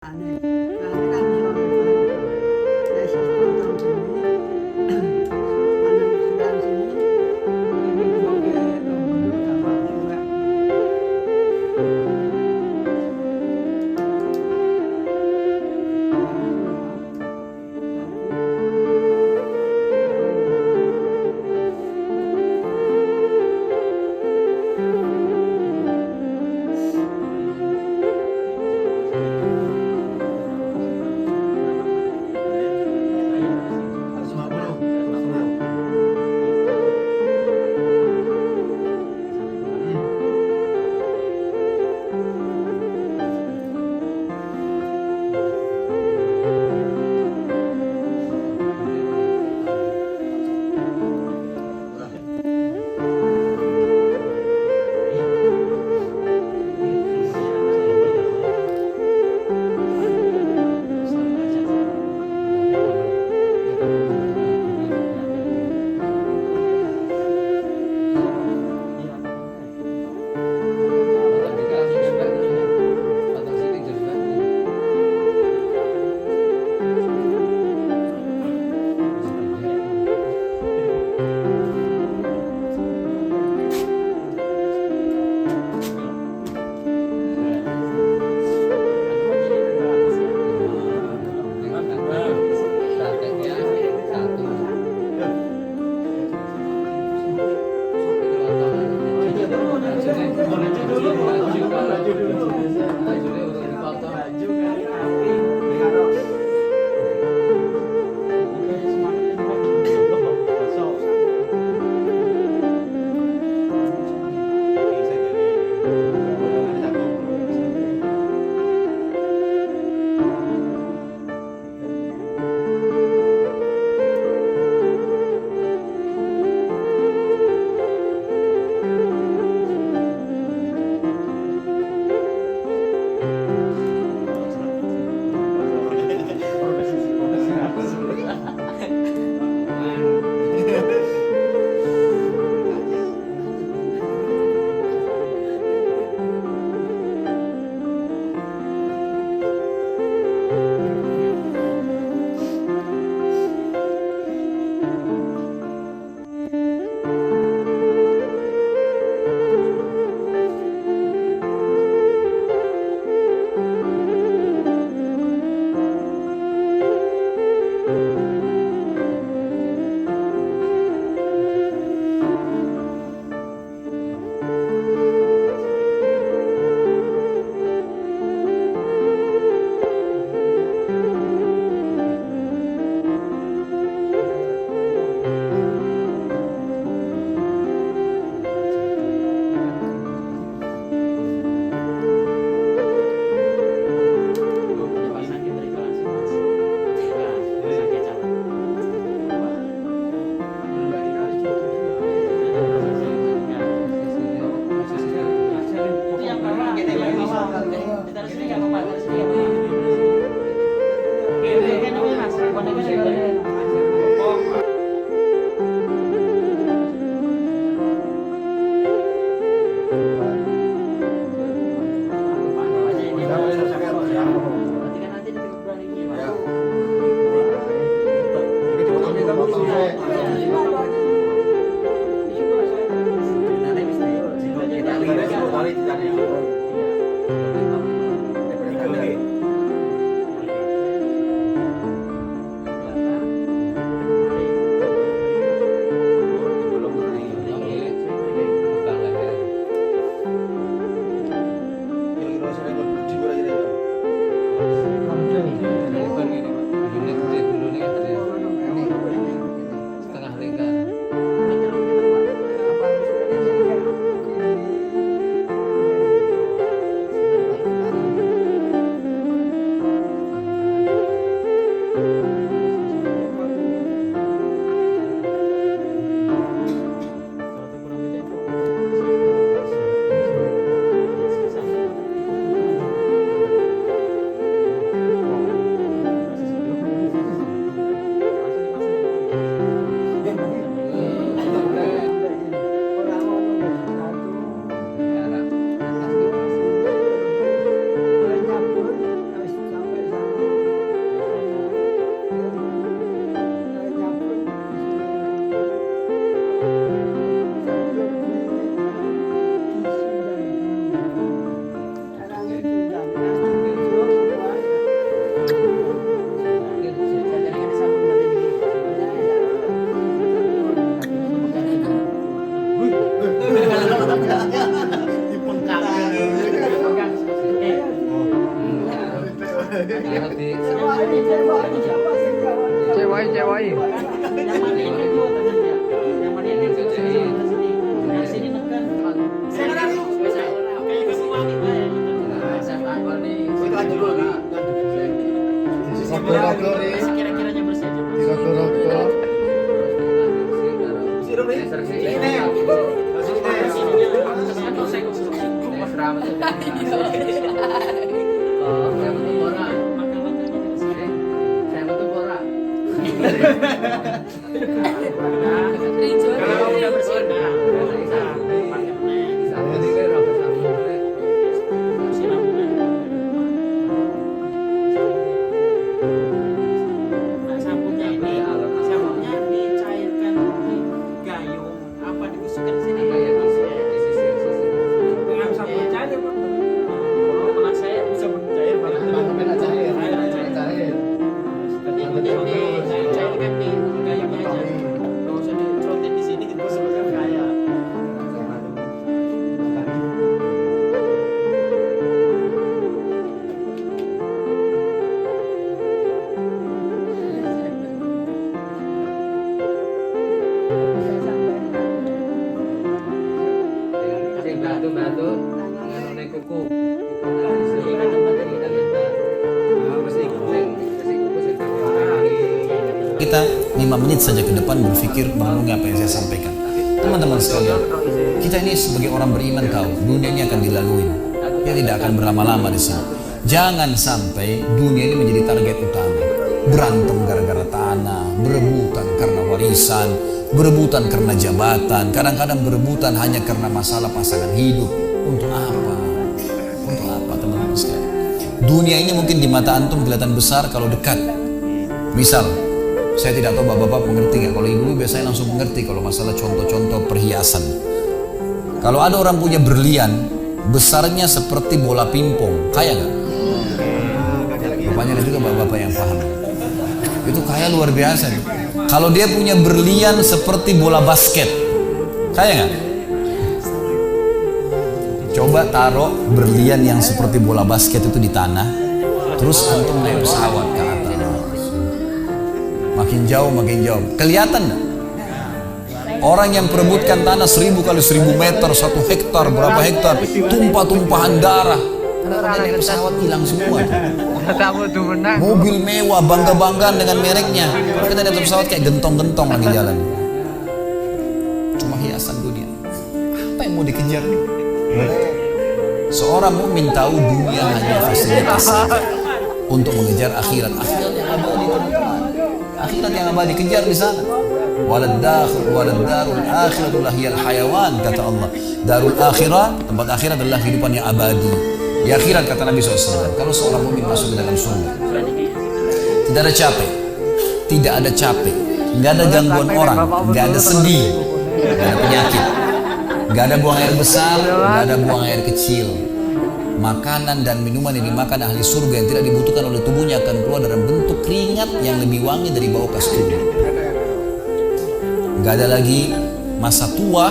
안에 그 안에 가는 시간을 보니까 내 시스템 당신이 하는 당신이 이미 거기에 문을 담아주신 거야. Cewai. Kira-kiranya bersih aja. Kalau udah bersih, sabunnya dicairkan di gayung apa dibusukkan di sini? Dengan sabun cair, Bang. Kalau saya bisa cair, Bang. Dicairkan di gayungnya aja. Nggak usah dicerotin di sini, dibusukkan kayak. Batu naik kuku. Kita 5 menit saja ke depan berpikir merenungi apa yang saya sampaikan. Teman-teman sekalian, kita ini sebagai orang beriman tahu dunia ini akan dilalui. Dia tidak akan berlama-lama di sini. Jangan sampai dunia ini menjadi target utama. Berantem gara-gara tanah, berebutan karena warisan, berebutan karena jabatan, kadang-kadang berebutan hanya karena masalah pasangan hidup. Untuk apa? Untuk apa, teman-teman sekalian? Dunia ini mungkin di mata antum kelihatan besar kalau dekat. Misal, saya tidak tahu bapak-bapak mengerti nggak? Kalau ibu biasanya langsung mengerti kalau masalah contoh-contoh perhiasan. Kalau ada orang punya berlian, besarnya seperti bola pingpong, kaya nggak? Rupanya ada juga bapak-bapak yang paham. Itu kaya luar biasa nih. Kalau dia punya berlian seperti bola basket, kaya nggak? Coba taruh berlian yang seperti bola basket itu di tanah, terus antum naik pesawat ke atas. Makin jauh, kelihatan nggak? Orang yang perebutkan tanah 1000 kali 1000 meter, 1 hektar, berapa hektar, tumpah-tumpahan darah. Karena naik pesawat hilang semua. Mobil mewah, bangga-banggaan dengan mereknya. Kalau kita naik pesawat kayak gentong-gentong lagi jalan. Cuma hiasan dunia. Apa yang mau dikejar nih? Seorang mukmin tahu dunia hanya fasilitas untuk mengejar akhirat. Akhirat yang abadi kejar di sana. Walad darul akhiratu lahiyal hayawan, kata Allah. Darul akhirah, tempat akhirat adalah kehidupan yang abadi. Di akhirat kata Nabi SAW, kalau seorang mukmin masuk ke dalam surga, tidak ada capek, nggak ada gangguan orang, nggak ada sedih, nggak ada penyakit, nggak ada buang air besar, nggak ada buang air kecil. Makanan dan minuman yang dimakan ahli surga yang tidak dibutuhkan oleh tubuhnya akan keluar dalam bentuk keringat yang lebih wangi dari bau kasturi. Nggak ada lagi masa tua,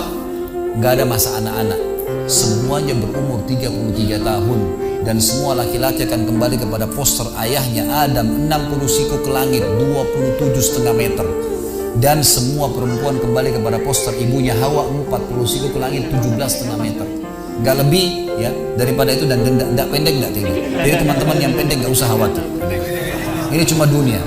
nggak ada masa anak-anak. Semuanya berumur 33 tahun dan semua laki-laki akan kembali kepada poster ayahnya Adam 60 siku ke langit 27,5 meter, dan semua perempuan kembali kepada poster ibunya Hawa 40 siku ke langit 17,5 meter. Gak lebih ya daripada itu, dan tidak pendek tidak tinggi. Jadi teman-teman yang pendek gak usah khawatir. Ini cuma dunia.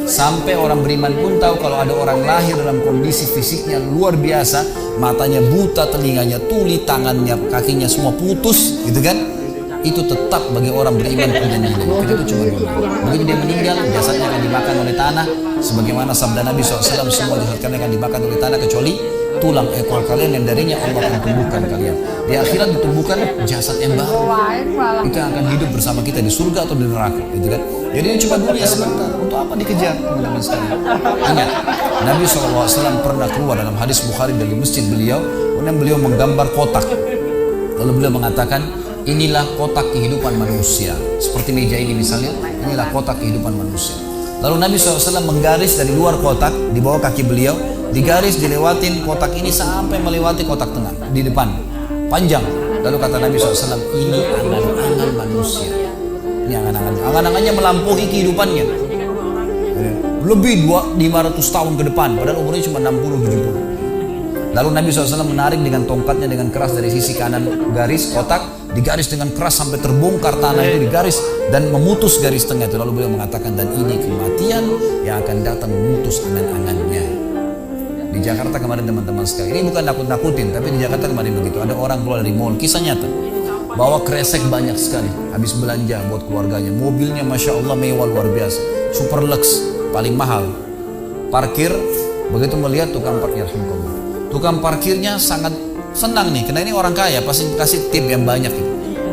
Sampai orang beriman pun tahu kalau ada orang lahir dalam kondisi fisiknya luar biasa, matanya buta, telinganya tuli, tangannya, kakinya semua putus, gitu kan? Itu tetap bagi orang beriman punya nilai. Itu cuma dunia. Begitu dia meninggal, jasadnya akan dimakan oleh tanah. Sebagaimana sabda Nabi SAW, semua jasad kalian akan dimakan oleh tanah kecuali tulang ekor kalian yang darinya Allah akan tumbuhkan kalian. Di akhirat ditumbuhkan jasad yang baru. Itu yang akan hidup bersama kita di surga atau di neraka, gitu kan? Jadi ini cuma dunia sebentar. Untuk apa dikejar, teman-teman sekalian? Ingat, Nabi SAW pernah keluar dalam hadis Bukhari dari masjid beliau, kemudian beliau menggambar kotak. Lalu beliau mengatakan, inilah kotak kehidupan manusia. Seperti meja ini misalnya, inilah kotak kehidupan manusia. Lalu Nabi SAW menggaris dari luar kotak, di bawah kaki beliau, digaris, dilewatin kotak ini sampai melewati kotak tengah, di depan, panjang. Lalu kata Nabi SAW, ini angan-angan manusia. Ini angan-angannya melampaui kehidupannya. Lebih 500 tahun ke depan, padahal umurnya cuma 60-70. Lalu Nabi SAW menarik dengan tongkatnya dengan keras dari sisi kanan garis kotak, digaris dengan keras sampai terbongkar tanah itu digaris dan memutus garis tengah itu. Lalu beliau mengatakan, dan ini kematian yang akan datang memutus angan-angannya. Di Jakarta kemarin teman-teman sekali, ini bukan nakut-nakutin, tapi di Jakarta kemarin begitu. Ada orang keluar dari mall, kisah nyata, bawa kresek banyak sekali, habis belanja buat keluarganya. Mobilnya Masya Allah mewah luar biasa, super lux, paling mahal. Parkir, begitu melihat tukang parkir, tukang parkirnya sangat senang nih, karena ini orang kaya, pasti kasih tip yang banyak gitu.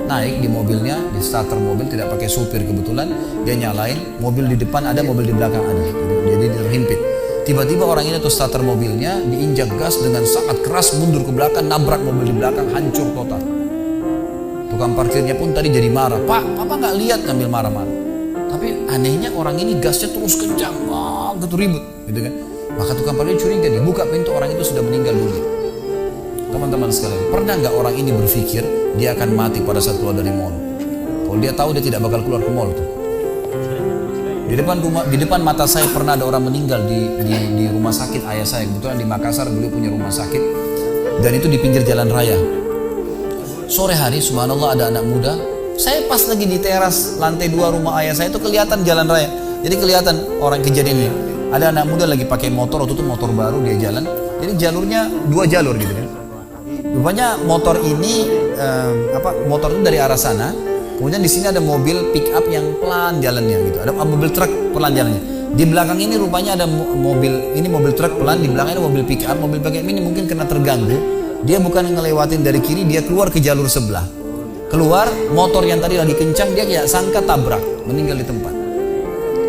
Naik di mobilnya, di starter mobil, tidak pakai supir kebetulan, dia nyalain, mobil di depan ada, mobil di belakang ada, jadi terhimpit. Tiba-tiba orang ini tuh starter mobilnya diinjak gas dengan sangat keras, mundur ke belakang, nabrak mobil di belakang, hancur total. Tukang parkirnya pun tadi jadi marah, Pak, Papa nggak lihat ngambil marah-marah. Tapi anehnya orang ini gasnya terus kencang, gitu ribut, gitu kan. Maka tukang parkir curiga, dia buka pintu, orang itu sudah meninggal dunia. Teman-teman sekalian, pernah nggak orang ini berpikir dia akan mati pada saat keluar dari mall? Kalau dia tahu dia tidak bakal keluar ke mall tuh. Di depan mata saya pernah ada orang meninggal di rumah sakit ayah saya. Kebetulan di Makassar beliau punya rumah sakit dan itu di pinggir jalan raya. Sore hari subhanallah ada anak muda. Saya pas lagi di teras lantai 2 rumah ayah saya itu kelihatan jalan raya. Jadi kelihatan orang kejadian ini. Ada anak muda lagi pakai motor, waktu itu motor baru dia jalan. Jadi jalurnya 2 jalur gitu kan. Rupanya motor ini motor itu dari arah sana. Kemudian di sini ada mobil pick up yang pelan jalannya gitu. Ada mobil truk pelan jalannya. Di belakang ini rupanya ada mobil truk pelan, di belakang ada mobil pick up. Mobil pick up ini mungkin kena terganggu. Dia bukan ngelewatin dari kiri, dia keluar ke jalur sebelah. Keluar, motor yang tadi lagi kencang dia kayak sangka tabrak, meninggal di tempat.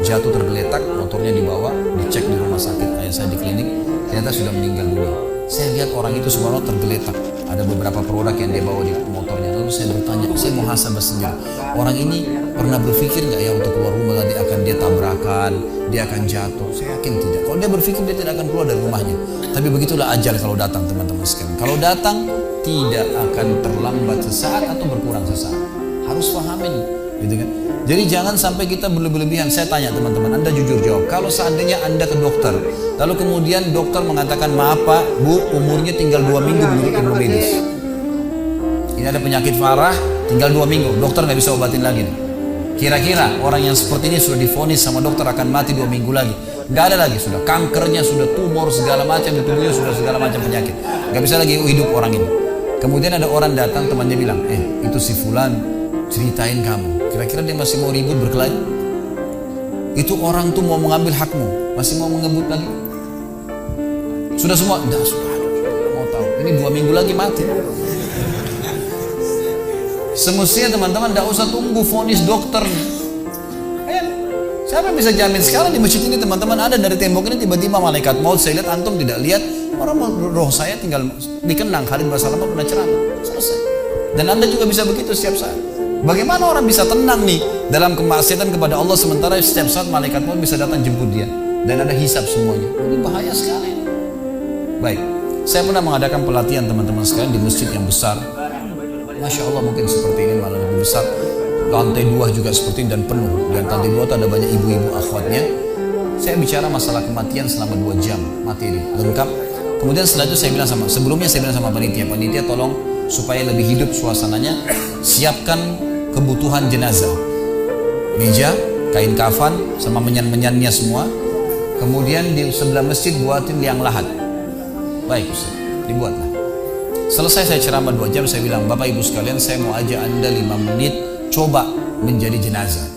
Jatuh tergeletak, motornya dibawa, dicek di rumah sakit ayah saya di klinik, ternyata sudah meninggal dunia. Saya lihat orang itu subhanallah tergeletak. Ada beberapa produk yang dia bawa di motornya. Lalu saya bertanya, saya muhasabah sendiri. Orang ini pernah berpikir nggak ya untuk keluar rumah tadi akan dia tabrakan, dia akan jatuh? Saya yakin tidak. Kalau dia berpikir dia tidak akan keluar dari rumahnya. Tapi begitulah ajal kalau datang teman-teman sekalian. Kalau datang tidak akan terlambat sesaat atau berkurang sesaat. Harus pahamin, gitu kan? Jadi jangan sampai kita berlebihan. Saya tanya teman-teman, Anda jujur jawab. Kalau seandainya Anda ke dokter, lalu kemudian dokter mengatakan, maaf Pak, Bu, umurnya tinggal 2 minggu menurut ilmu medis. Ini ada penyakit parah, tinggal 2 minggu, dokter nggak bisa obatin lagi. Kira-kira orang yang seperti ini sudah divonis sama dokter akan mati 2 minggu lagi. Nggak ada lagi, sudah kankernya, sudah tumor, segala macam di tubuhnya, sudah segala macam penyakit. Nggak bisa lagi hidup orang ini. Kemudian ada orang datang, temannya bilang, itu si Fulan, ceritain kamu. Kira-kira dia masih mau ribut berkelahi? Itu orang tuh mau mengambil hakmu, masih mau mengebut lagi? Sudah semua? Sudah, mau tahu. Ini 2 minggu lagi mati. Semestinya teman-teman tidak usah tunggu vonis dokter. Siapa yang bisa jamin sekarang di masjid ini teman-teman ada dari tembok ini tiba-tiba malaikat maut, saya lihat antum tidak lihat, orang roh saya tinggal dikenang. Khalid Basalamah pernah ceramah, selesai. Dan Anda juga bisa begitu setiap saat. Bagaimana orang bisa tenang nih dalam kemaksiatan kepada Allah sementara setiap saat malaikat maut bisa datang jemput dia dan ada hisab semuanya. Ini bahaya sekali. Baik, saya pernah mengadakan pelatihan teman-teman sekalian di masjid yang besar. Masya Allah mungkin seperti ini malah lebih besar. Lantai 2 juga seperti ini dan penuh. Dan lantai 2 itu ada banyak ibu-ibu akhwatnya. Saya bicara masalah kematian selama 2 jam materi lengkap. Kemudian setelah itu sebelumnya saya bilang sama panitia tolong supaya lebih hidup suasananya, siapkan kebutuhan jenazah, meja, kain kafan, sama menyan-menyannya semua. Kemudian di sebelah masjid buatin liang lahat. Baik Ustaz, dibuatlah. Selesai saya ceramah 2 jam, saya bilang, Bapak Ibu sekalian, saya mau ajak Anda 5 menit coba menjadi jenazah.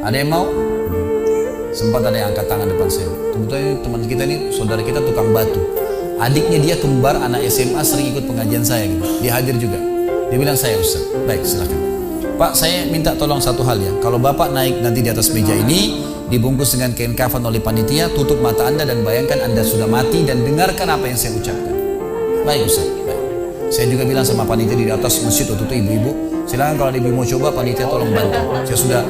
Ada yang mau? Sempat ada yang angkat tangan depan saya. Kebetulan teman kita ini, saudara kita tukang batu. Adiknya dia kembar anak SMA sering ikut pengajian saya gitu. Dia hadir juga. Dia bilang, saya Ustaz. Baik, silakan. Pak, saya minta tolong satu hal ya. Kalau Bapak naik nanti di atas meja ini, dibungkus dengan kain kafan oleh panitia, tutup mata Anda dan bayangkan Anda sudah mati dan dengarkan apa yang saya ucapkan. Baik Ustaz, baik. Saya juga bilang sama panitia di atas masjid waktu itu, ibu-ibu, silakan kalau ibu mau coba panitia tolong bantu. Saya sudah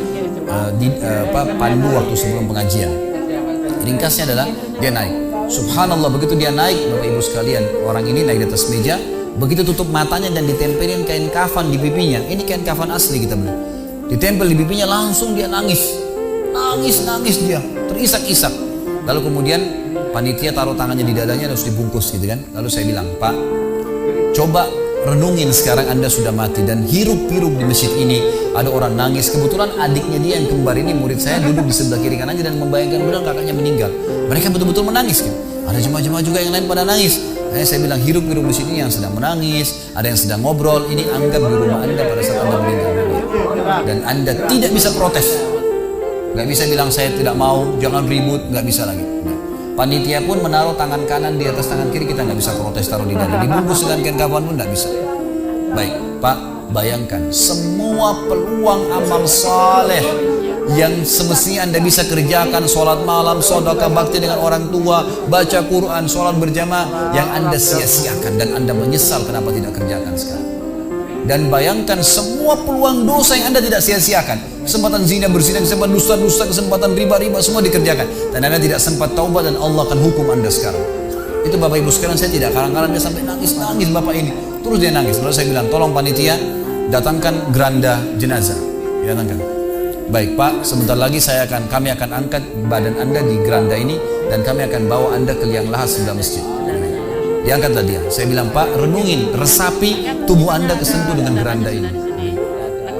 pandu waktu sebelum pengajian. Ringkasnya adalah dia naik. Subhanallah, begitu dia naik, Bapak Ibu sekalian, orang ini naik di atas meja, begitu tutup matanya dan ditempelin kain kafan di pipinya. Ini kain kafan asli kita beli. Ditempel di pipinya, langsung dia nangis. Nangis dia, terisak-isak. Lalu kemudian panitia taruh tangannya di dadanya, harus dibungkus gitu kan. Lalu saya bilang, Pak, coba renungin sekarang Anda sudah mati dan hirup-hirup di masjid ini ada orang nangis. Kebetulan adiknya dia yang kembar ini murid saya duduk di sebelah kiri kanannya dan membayangkan benar kakaknya meninggal. Mereka betul-betul menangis kan. Ada jemaah-jemaah juga yang lain pada nangis. Saya bilang hirup-hirup di sini yang sedang menangis, ada yang sedang ngobrol. Ini anggap di rumah Anda pada saat Anda meninggal dunia. Dan Anda tidak bisa protes. Gak bisa bilang saya tidak mau, jangan ribut, gak bisa lagi. Panitia pun menaruh tangan kanan di atas tangan kiri, kita nggak bisa protes taruh di dada. Dibungkus dengan kain kafan pun nggak bisa. Baik, Pak, bayangkan semua peluang amal saleh yang semestinya Anda bisa kerjakan, sholat malam, sedekah bakti dengan orang tua, baca Quran, sholat berjamaah, yang Anda sia-siakan dan Anda menyesal kenapa tidak kerjakan sekarang. Dan bayangkan semua peluang dosa yang Anda tidak sia-siakan. Kesempatan zina, berzina, kesempatan dusta-dusta, kesempatan riba-riba, semua dikerjakan. Dan Anda tidak sempat taubat dan Allah akan hukum Anda sekarang. Itu Bapak Ibu sekalian, saya tidak karang-karang dia sampai nangis Bapak ini. Terus dia nangis. Lalu saya bilang, tolong panitia datangkan geranda jenazah. Datangkan. Baik Pak, sebentar lagi kami akan angkat badan Anda di geranda ini dan kami akan bawa Anda ke liang lahat sebelah masjid. Diangkatlah dia. Saya bilang, Pak, renungin, resapi tubuh Anda kesentuh dengan geranda ini.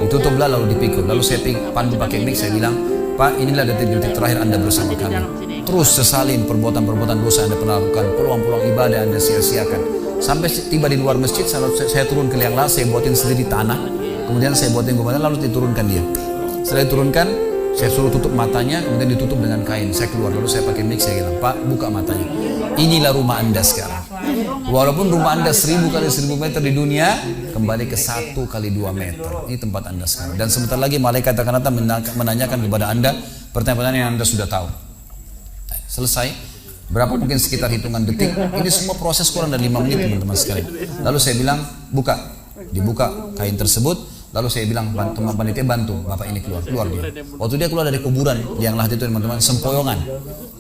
Ditutuplah lalu dipikul. Lalu saya pandu pakai mic, saya bilang, Pak, inilah detik-detik terakhir Anda bersama kami. Terus sesalin perbuatan-perbuatan dosa Anda pernah lakukan, peluang-peluang ibadah Anda sia-siakan. Sampai tiba di luar masjid, saya turun ke liang lahat, saya buatin sendiri tanah. Kemudian saya buatin gubernur, lalu diturunkan dia. Setelah diturunkan, saya suruh tutup matanya, kemudian ditutup dengan kain. Saya keluar, lalu saya pakai mic, saya bilang, Pak, buka matanya. Inilah rumah Anda sekarang. Walaupun rumah Anda 1000 kali 1000 meter di dunia, kembali ke 1 kali 2 meter. Ini tempat Anda sekarang. Dan sebentar lagi malaikat akan datang menanyakan kepada Anda pertanyaan-pertanyaan yang Anda sudah tahu. Selesai. Berapa mungkin sekitar hitungan detik. Ini semua proses kurang dari 5 menit teman-teman sekalian. Lalu saya bilang, buka. Dibuka kain tersebut. Lalu saya bilang, teman panitia bantu Bapak ini keluar dia. Waktu dia keluar dari kuburan yang lahat itu teman-teman, sempoyongan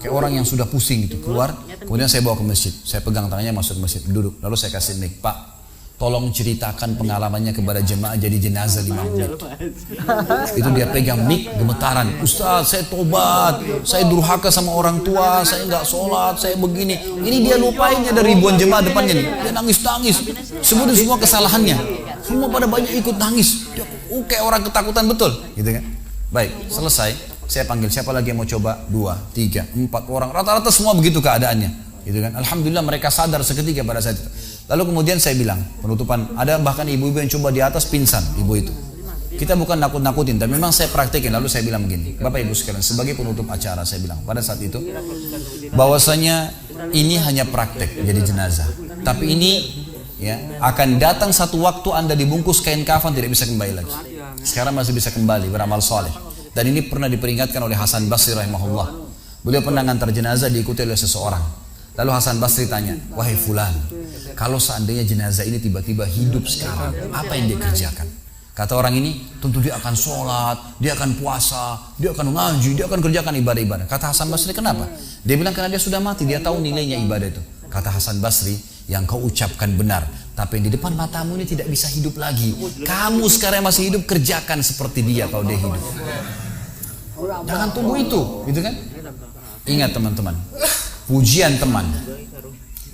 kayak orang yang sudah pusing gitu, keluar. Kemudian saya bawa ke masjid, saya pegang tangannya masuk ke masjid, duduk. Lalu saya kasih mic, Pak, tolong ceritakan pengalamannya kepada jemaah jadi jenazah 5 menit. Itu dia pegang mic, gemetaran, Ustaz, saya tobat, saya durhaka sama orang tua, saya nggak sholat, saya begini. Ini dia lupain, ada ribuan jemaah depannya nih, dia nangis, sebutin semua kesalahannya. Semua pada banyak ikut nangis. Kayak orang ketakutan betul, gitu kan? Baik, selesai. Saya panggil siapa lagi yang mau coba? 2, 3, 4 orang. Rata-rata semua begitu keadaannya, gitu kan? Alhamdulillah mereka sadar seketika pada saat itu. Lalu kemudian saya bilang penutupan. Ada bahkan ibu-ibu yang coba di atas pingsan, ibu itu. Kita bukan nakut-nakutin, tapi memang saya praktekin. Lalu saya bilang begini, Bapak Ibu sekalian, sebagai penutup acara saya bilang pada saat itu, bahwasanya ini hanya praktek jadi jenazah. Tapi ini ya akan datang satu waktu Anda dibungkus kain kafan tidak bisa kembali lagi. Sekarang masih bisa kembali beramal soleh. Dan ini pernah diperingatkan oleh Hasan Basri rahimahullah. Beliau pernah ngantar jenazah diikuti oleh seseorang. Lalu Hasan Basri tanya, wahai fulan, kalau seandainya jenazah ini tiba-tiba hidup sekarang, apa yang dia kerjakan? Kata orang ini, tentu dia akan sholat, dia akan puasa, dia akan ngaji, dia akan kerjakan ibadah-ibadah. Kata Hasan Basri, kenapa? Dia bilang karena dia sudah mati, dia tahu nilainya ibadah itu. Kata Hasan Basri, yang kau ucapkan benar, tapi di depan matamu ini tidak bisa hidup lagi. Kamu sekarang masih hidup, kerjakan seperti dia kalau dia hidup. Jangan tunggu itu, gitu kan? Ingat teman-teman, pujian teman,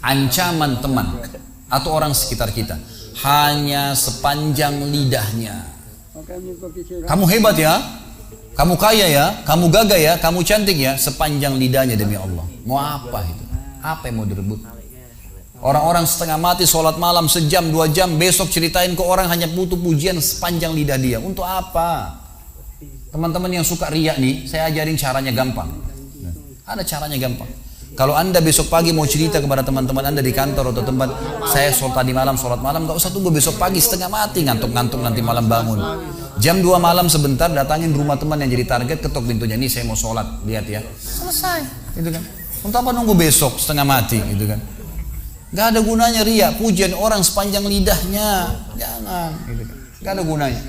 ancaman teman, atau orang sekitar kita hanya sepanjang lidahnya. Kamu hebat ya, kamu kaya ya, kamu gagah ya, kamu cantik ya, sepanjang lidahnya demi Allah. Mau apa itu? Apa yang mau direbut? Orang-orang setengah mati sholat malam sejam 2 jam, besok ceritain ke orang hanya butuh pujian sepanjang lidah dia. Untuk apa? Teman-teman yang suka riak nih, saya ajarin caranya gampang. Ada caranya gampang. Kalau Anda besok pagi mau cerita kepada teman-teman Anda di kantor atau tempat, saya tadi malam sholat malam, gak usah tunggu besok pagi setengah mati ngantuk-ngantuk nanti malam bangun. Jam 2 malam sebentar datangin rumah teman yang jadi target, ketok pintunya, nih saya mau sholat, lihat ya. Selesai, gitu kan. Untuk apa nunggu besok setengah mati, gitu kan. Gak ada gunanya riak, pujian orang sepanjang lidahnya, jangan, gitu kan. Gak ada gunanya.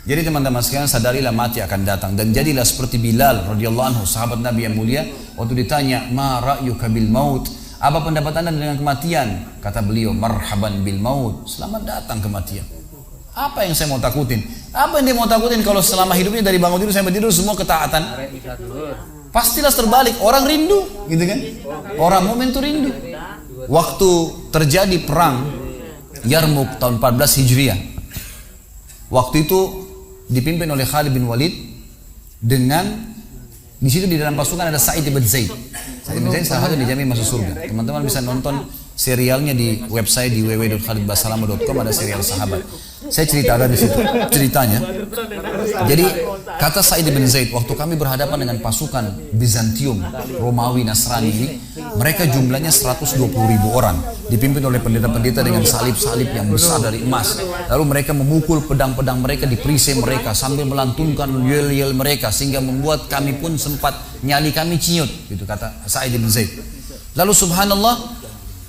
Jadi teman-teman sekalian, sadarilah mati akan datang dan jadilah seperti Bilal radhiyallahu anhu, sahabat Nabi yang mulia. Waktu ditanya, ma ra'yuka bil maut, apa pendapat Anda dengan kematian? Kata beliau, marhaban bil maut, selamat datang kematian. Apa yang saya mau takutin? Apa yang dia mau takutin kalau selama hidupnya dari bangun tidur sampai tidur semua ketaatan? Pastilah terbalik, orang rindu, gitu kan? Orang mukmin itu rindu. Waktu terjadi perang Yarmuk tahun 14 Hijriah, waktu itu dipimpin oleh Khalid bin Walid dengan di situ di dalam pasukan ada Sa'id bin Zaid. Sa'id bin Zaid salah satu dijamin masuk surga. Teman-teman bisa nonton serialnya di website di www.khalidbasalama.com, ada serial sahabat. Saya cerita ada di situ ceritanya. Jadi kata Sa'id bin Zaid, waktu kami berhadapan dengan pasukan Bizantium, Romawi, Nasrani ini, mereka jumlahnya 120.000 orang, dipimpin oleh pendeta-pendeta dengan salib-salib yang besar dari emas. Lalu mereka memukul pedang-pedang mereka di perisai mereka sambil melantunkan yel-yel mereka sehingga membuat kami pun sempat nyali kami ciut, gitu kata Sa'id bin Zaid. Lalu subhanallah,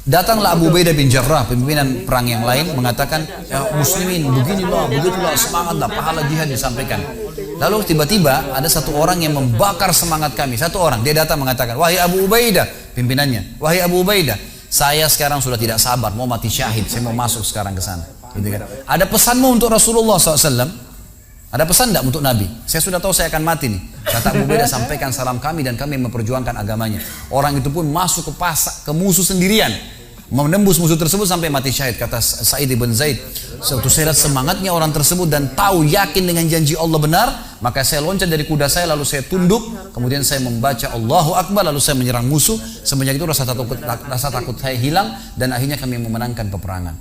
datanglah Abu Ubaidah bin Jarrah, pimpinan perang yang lain, mengatakan, ya muslimin, beginilah, begitulah, semangatlah, pahala jihad disampaikan. Lalu tiba-tiba ada satu orang yang membakar semangat kami. Satu orang, dia datang mengatakan, wahai Abu Ubaidah, pimpinannya, wahai Abu Ubaidah, saya sekarang sudah tidak sabar, mau mati syahid, saya mau masuk sekarang ke sana. Gitu kan? Ada pesanmu untuk Rasulullah SAW? Ada pesan tidak untuk Nabi? Saya sudah tahu saya akan mati nih. Kata Abu Ubaidah, sampaikan salam kami dan kami memperjuangkan agamanya. Orang itu pun masuk ke musuh sendirian, menembus musuh tersebut sampai mati syahid. Kata Sa'id bin Zaid, waktu saya lihat semangatnya orang tersebut dan tahu yakin dengan janji Allah benar, maka saya loncat dari kuda saya lalu saya tunduk, kemudian saya membaca Allahu Akbar, lalu saya menyerang musuh. Semenjak itu rasa takut saya hilang dan akhirnya kami memenangkan peperangan.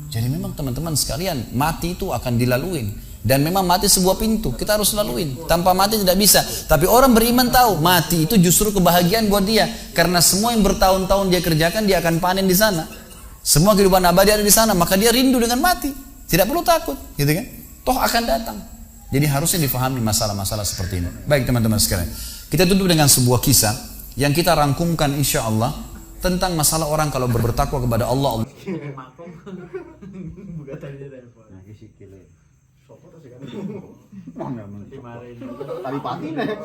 Jadi memang teman-teman sekalian, mati itu akan dilaluin. Dan memang mati sebuah pintu, kita harus laluin. Tanpa mati tidak bisa. Tapi orang beriman tahu mati itu justru kebahagiaan buat dia, karena semua yang bertahun-tahun dia kerjakan dia akan panen di sana. Semua kehidupan abadi ada di sana, maka dia rindu dengan mati. Tidak perlu takut, gitu kan? Toh akan datang. Jadi harusnya difahami masalah-masalah seperti ini. Baik teman-teman sekalian, kita tutup dengan sebuah kisah yang kita rangkumkan insya Allah tentang masalah orang kalau bertakwa kepada Allah. Tali pati nih.